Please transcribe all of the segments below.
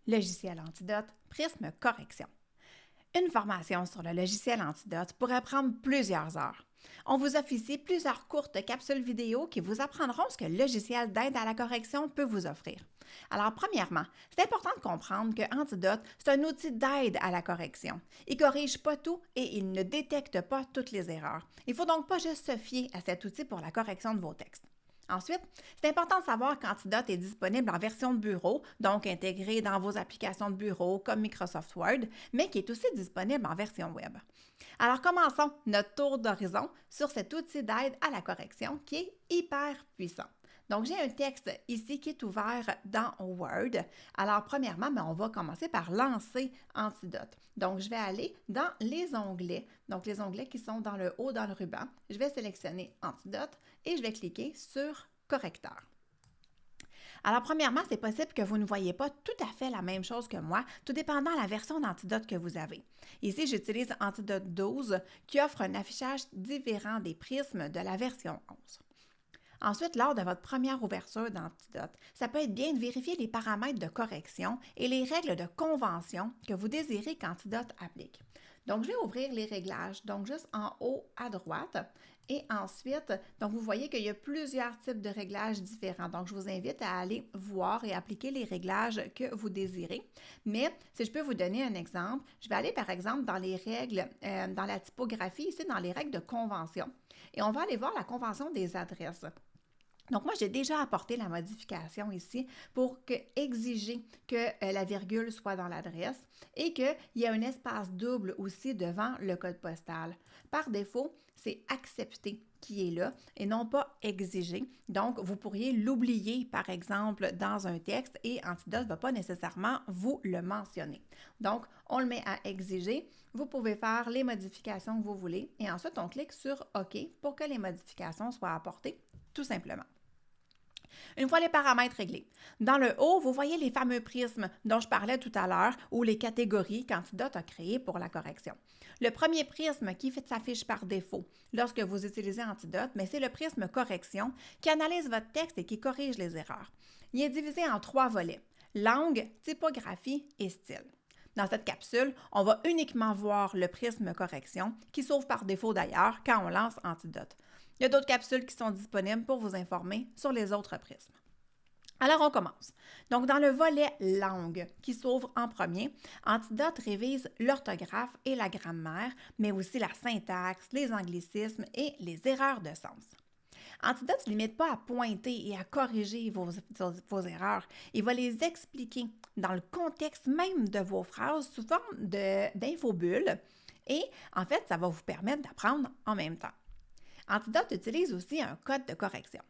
Logiciel Antidote, Prisme Correction. Une formation sur le logiciel Antidote pourrait prendre plusieurs heures. On vous offre ici plusieurs courtes capsules vidéo qui vous apprendront ce que le logiciel d'aide à la correction peut vous offrir. Alors, premièrement, c'est important de comprendre que Antidote, c'est un outil d'aide à la correction. Il ne corrige pas tout et il ne détecte pas toutes les erreurs. Il ne faut donc pas juste se fier à cet outil pour la correction de vos textes. Ensuite, c'est important de savoir qu'Antidote est disponible en version de bureau, donc intégré dans vos applications de bureau comme Microsoft Word, mais qui est aussi disponible en version web. Alors commençons notre tour d'horizon sur cet outil d'aide à la correction qui est hyper puissant. Donc, j'ai un texte ici qui est ouvert dans Word. Alors, premièrement, on va commencer par lancer Antidote. Donc, je vais aller dans les onglets. Donc, les onglets qui sont dans le haut, dans le ruban. Je vais sélectionner Antidote et je vais cliquer sur Correcteur. Alors, premièrement, c'est possible que vous ne voyez pas tout à fait la même chose que moi, tout dépendant de la version d'Antidote que vous avez. Ici, j'utilise Antidote 12 qui offre un affichage différent des prismes de la version 11. Ensuite, lors de votre première ouverture d'Antidote, ça peut être bien de vérifier les paramètres de correction et les règles de convention que vous désirez qu'Antidote applique. Donc, je vais ouvrir les réglages, donc juste en haut à droite. Et ensuite, donc vous voyez qu'il y a plusieurs types de réglages différents. Donc, je vous invite à aller voir et appliquer les réglages que vous désirez. Mais si je peux vous donner un exemple, je vais aller par exemple dans les règles, dans la typographie, ici dans les règles de convention. Et on va aller voir la convention des adresses. Donc, moi, j'ai déjà apporté la modification ici pour exiger que la virgule soit dans l'adresse et qu'il y ait un espace double aussi devant le code postal. Par défaut, c'est accepter qui est là et non pas exiger. Donc, vous pourriez l'oublier, par exemple, dans un texte et Antidote ne va pas nécessairement vous le mentionner. Donc, on le met à exiger. Vous pouvez faire les modifications que vous voulez et ensuite, on clique sur OK pour que les modifications soient apportées, tout simplement. Une fois les paramètres réglés, dans le haut, vous voyez les fameux prismes dont je parlais tout à l'heure ou les catégories qu'Antidote a créées pour la correction. Le premier prisme qui s'affiche par défaut lorsque vous utilisez Antidote, c'est le prisme correction qui analyse votre texte et qui corrige les erreurs. Il est divisé en 3 volets, langue, typographie et style. Dans cette capsule, on va uniquement voir le prisme correction qui s'ouvre par défaut d'ailleurs quand on lance Antidote. Il y a d'autres capsules qui sont disponibles pour vous informer sur les autres prismes. Alors, on commence. Donc, dans le volet langue qui s'ouvre en premier, Antidote révise l'orthographe et la grammaire, mais aussi la syntaxe, les anglicismes et les erreurs de sens. Antidote ne se limite pas à pointer et à corriger vos erreurs. Il va les expliquer dans le contexte même de vos phrases sous forme d'infobulles et en fait, ça va vous permettre d'apprendre en même temps. Antidote utilise aussi un code de correction.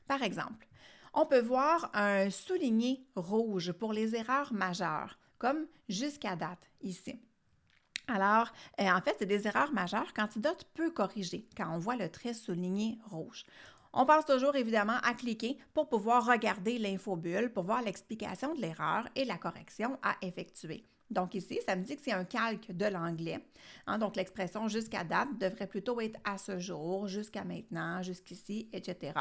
Par exemple, on peut voir un souligné rouge pour les erreurs majeures, comme jusqu'à date ici. Alors, en fait, c'est des erreurs majeures qu'Antidote peut corriger quand on voit le trait souligné rouge. On pense toujours évidemment à cliquer pour pouvoir regarder l'infobulle pour voir l'explication de l'erreur et la correction à effectuer. Donc ici, ça me dit que c'est un calque de l'anglais. Donc l'expression jusqu'à date devrait plutôt être à ce jour, jusqu'à maintenant, jusqu'ici, etc.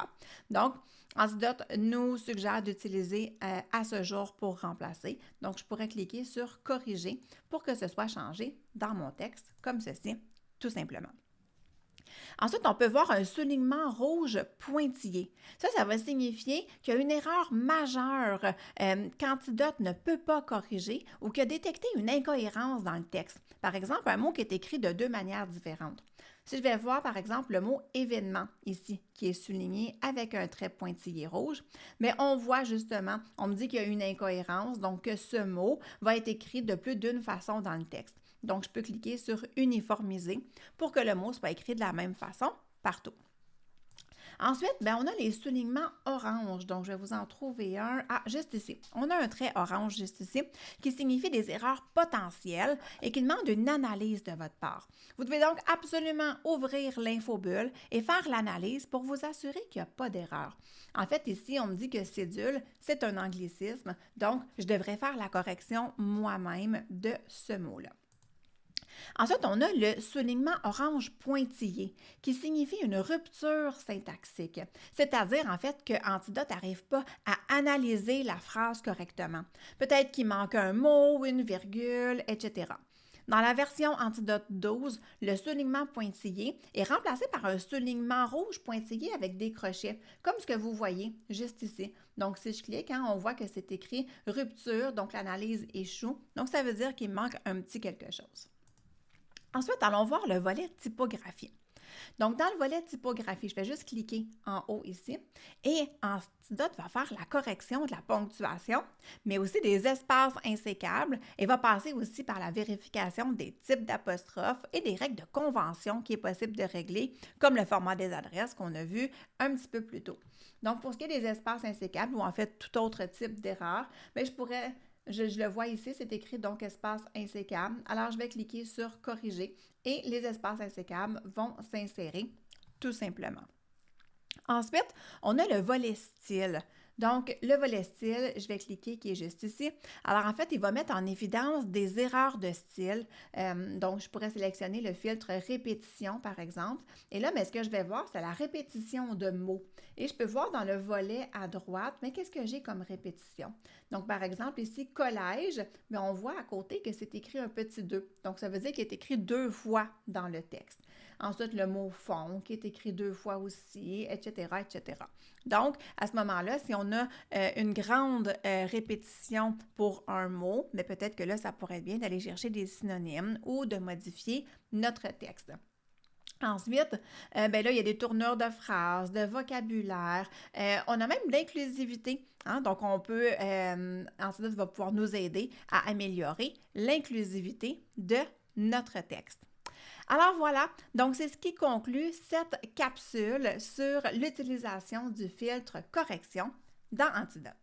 Donc, Antidote nous suggère d'utiliser à ce jour pour remplacer. Donc, je pourrais cliquer sur corriger pour que ce soit changé dans mon texte, comme ceci, tout simplement. Ensuite, on peut voir un soulignement rouge pointillé. Ça va signifier qu'il y a une erreur majeure qu'Antidote ne peut pas corriger ou qu'il a détecté une incohérence dans le texte. Par exemple, un mot qui est écrit de 2 manières différentes. Si je vais voir, par exemple, le mot événement ici, qui est souligné avec un trait pointillé rouge, mais on voit justement, on me dit qu'il y a une incohérence, donc que ce mot va être écrit de plus d'une façon dans le texte. Donc, je peux cliquer sur uniformiser pour que le mot soit écrit de la même façon partout. Ensuite, on a les soulignements orange. Donc, je vais vous en trouver un. Juste ici. On a un trait orange juste ici qui signifie des erreurs potentielles et qui demande une analyse de votre part. Vous devez donc absolument ouvrir l'infobulle et faire l'analyse pour vous assurer qu'il n'y a pas d'erreur. En fait, ici, on me dit que cédule, c'est un anglicisme. Donc, je devrais faire la correction moi-même de ce mot-là. Ensuite, on a le soulignement orange pointillé, qui signifie une rupture syntaxique, c'est-à-dire en fait que Antidote n'arrive pas à analyser la phrase correctement. Peut-être qu'il manque un mot, une virgule, etc. Dans la version Antidote 12, le soulignement pointillé est remplacé par un soulignement rouge pointillé avec des crochets, comme ce que vous voyez juste ici. Donc, si je clique, on voit que c'est écrit « rupture », donc l'analyse échoue. Donc, ça veut dire qu'il manque un petit quelque chose. Ensuite, allons voir le volet typographie. Donc, dans le volet typographie, je vais juste cliquer en haut ici et Antidote va faire la correction de la ponctuation, mais aussi des espaces insécables et va passer aussi par la vérification des types d'apostrophes et des règles de convention qui est possible de régler, comme le format des adresses qu'on a vu un petit peu plus tôt. Donc, pour ce qui est des espaces insécables ou en fait tout autre type d'erreur, bien, je le vois ici, c'est écrit donc espace insécable. Alors, je vais cliquer sur corriger et les espaces insécables vont s'insérer tout simplement. Ensuite, on a le volet style. Donc, le volet style, je vais cliquer qui est juste ici. Alors, en fait, il va mettre en évidence des erreurs de style. Donc, je pourrais sélectionner le filtre répétition, par exemple. Et là, mais ce que je vais voir, c'est la répétition de mots. Et je peux voir dans le volet à droite, mais qu'est-ce que j'ai comme répétition? Donc, par exemple, ici, collège, mais on voit à côté que c'est écrit un petit 2. Donc, ça veut dire qu'il est écrit 2 fois dans le texte. Ensuite, le mot fond qui est écrit 2 fois aussi, etc., etc. Donc, à ce moment-là, si on a une grande répétition pour un mot, mais peut-être que là, ça pourrait être bien d'aller chercher des synonymes ou de modifier notre texte. Ensuite, là, il y a des tournures de phrases, de vocabulaire. On a même l'inclusivité. Donc, on peut, Antidote va pouvoir nous aider à améliorer l'inclusivité de notre texte. Alors voilà, donc c'est ce qui conclut cette capsule sur l'utilisation du filtre correction dans Antidote.